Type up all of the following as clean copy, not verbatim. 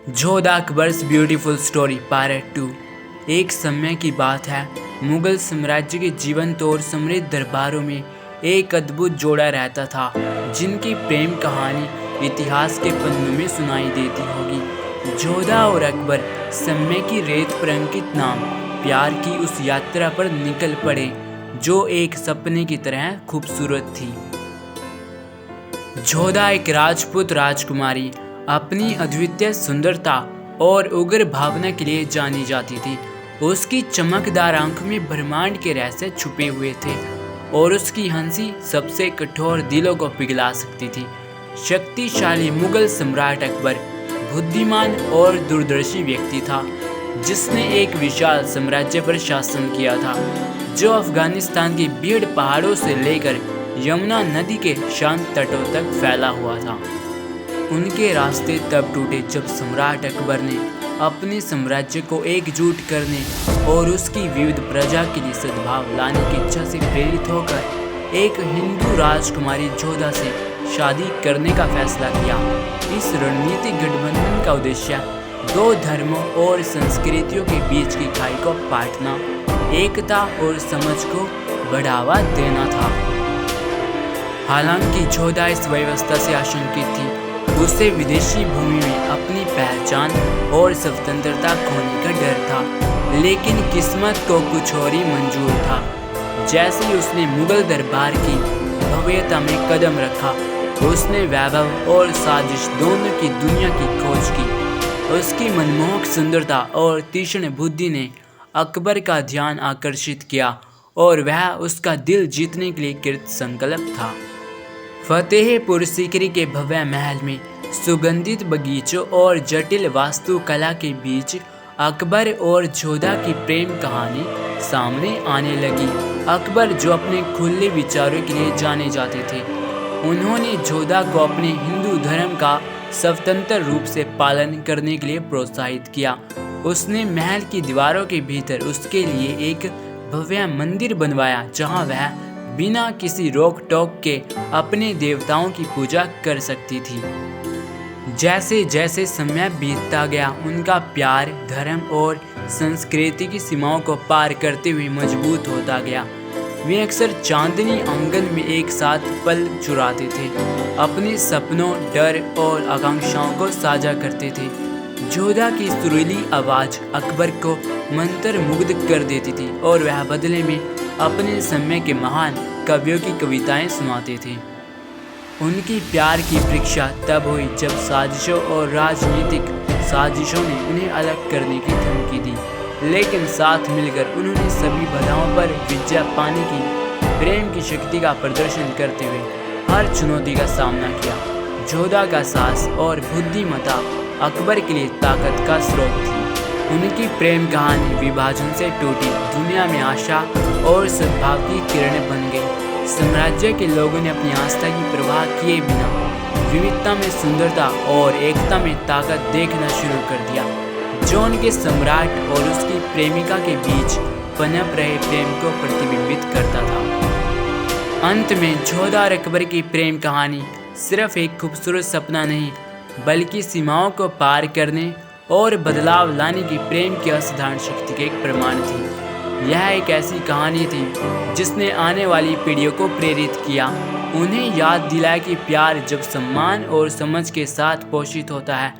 Jodha Akbar's beautiful story part 2। एक समय की बात है, मुगल साम्राज्य के जीवंत और समृद्ध दरबारों में एक अद्भुत जोड़ा रहता था, जिनकी प्रेम कहानी इतिहास के पन्नों में सुनाई देती होगी। जोधा और अकबर समय की रेत पर अंकित नाम प्यार की उस यात्रा पर निकल पड़े, जो एक सपने की तरह खूबसूरत थी। जोधा एक राजपूत राजकुमारी अपनी अद्वितीय सुंदरता और उग्र भावना के लिए जानी जाती थी। उसकी चमकदार आंख में ब्रह्मांड के रहस्य छुपे हुए थे और उसकी हंसी सबसे कठोर दिलों को पिघला सकती थी। शक्तिशाली मुगल सम्राट अकबर बुद्धिमान और दूरदर्शी व्यक्ति था, जिसने एक विशाल साम्राज्य पर शासन किया था, जो अफगानिस्तान के भीड़ पहाड़ों से लेकर यमुना नदी के शांत तटों तक फैला हुआ था। उनके रास्ते तब टूटे जब सम्राट अकबर ने अपने साम्राज्य को एकजुट करने और उसकी विविध प्रजा के लिए सद्भाव लाने की इच्छा से प्रेरित होकर एक हिंदू राजकुमारी जोधा से शादी करने का फैसला किया। इस रणनीतिक गठबंधन का उद्देश्य दो धर्मों और संस्कृतियों के बीच की खाई को पाटना, एकता और समझ को बढ़ावा देना था। हालांकि जोधा इस व्यवस्था से आशंकित थी। उसे विदेशी भूमि में अपनी पहचान और स्वतंत्रता खोने का डर था, लेकिन किस्मत को कुछ और ही मंजूर था। जैसे ही उसने मुगल दरबार की भव्यता में कदम रखा, उसने वैभव और साजिश दोनों की दुनिया की खोज की। उसकी मनमोहक सुंदरता और तीक्ष्ण बुद्धि ने अकबर का ध्यान आकर्षित किया और वह उसका दिल जीतने के लिए कृत संकल्प था। फतेहपुर सीकरी के भव्य महल में सुगंधित बगीचों और जटिल वास्तुकला के बीच अकबर और जोधा की प्रेम कहानी सामने आने लगी। अकबर, जो अपने खुले विचारों के लिए जाने जाते थे, उन्होंने जोधा को अपने हिंदू धर्म का स्वतंत्र रूप से पालन करने के लिए प्रोत्साहित किया। उसने महल की दीवारों के भीतर उसके लिए एक भव्य मंदिर बनवाया, जहां वह बिना किसी रोक टोक के अपने देवताओं की पूजा कर सकती थी। जैसे जैसे समय बीतता गया, उनका प्यार धर्म और संस्कृति की सीमाओं को पार करते हुए मजबूत होता गया। वे अक्सर चांदनी आंगन में एक साथ पल चुराते थे, अपने सपनों, डर और आकांक्षाओं को साझा करते थे। जोधा की सुरीली आवाज़ अकबर को मंत्रमुग्ध कर देती थी और वह बदले में अपने समय के महान कवियों की कविताएं सुनाते थे। उनकी प्यार की परीक्षा तब हुई जब साजिशों और राजनीतिक साजिशों ने उन्हें अलग करने की धमकी दी, लेकिन साथ मिलकर उन्होंने सभी बाधाओं पर विजय पाने की प्रेम की शक्ति का प्रदर्शन करते हुए हर चुनौती का सामना किया। जोधा का साहस और बुद्धिमत्ता अकबर के लिए ताकत का स्रोत थी। उनकी प्रेम कहानी विभाजन से टूटी दुनिया में आशा और सद्भाव की किरण बन गई। साम्राज्य के लोगों ने अपनी आस्था की परवाह किए बिना विविधता में सुंदरता और एकता में ताकत देखना शुरू कर दिया, जो उनके सम्राट और उसकी प्रेमिका के बीच पनप रहे प्रेम को प्रतिबिंबित करता था। अंत में जोधा और अकबर की प्रेम कहानी सिर्फ एक खूबसूरत सपना नहीं, बल्कि सीमाओं को पार करने और बदलाव लाने की प्रेम की असाधारण शक्ति के एक प्रमाण थी। यह एक ऐसी कहानी थी जिसने आने वाली पीढ़ियों को प्रेरित किया, उन्हें याद दिलाया कि प्यार जब सम्मान और समझ के साथ पोषित होता है,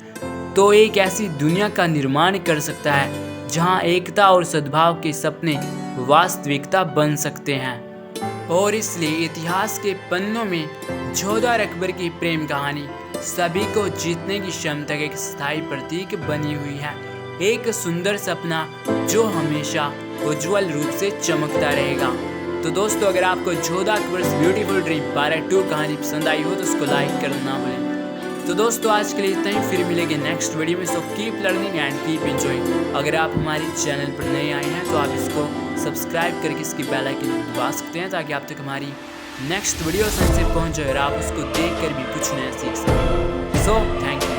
तो एक ऐसी दुनिया का निर्माण कर सकता है जहां एकता और सद्भाव के सपने वास्तविकता बन सकते हैं। और इसलिए इतिहास के पन्नों में जोधा और अकबर की प्रेम कहानी सभी को जीतने की क्षमता का एक स्थायी प्रतीक बनी हुई है। एक सुंदर सपना जो हमेशा उज्जवल रूप से चमकता रहेगा। तो दोस्तों, अगर आपको Jodha Akbar's beautiful dream part 2 कहानी पसंद आई हो तो उसको लाइक करना ना भूलें। तो दोस्तों, आज के लिए इतना ही, फिर मिलेंगे नेक्स्ट वीडियो में। So keep learning and keep enjoying. अगर आप हमारे चैनल पर नए आए हैं तो आप इसको सब्सक्राइब करके इसकी बेल आइकन दबा सकते हैं, ताकि आप तक हमारी नेक्स्ट वीडियो से पहुंच जाए और आप उसको देख कर भी कुछ नया सीख सकें। So thank you.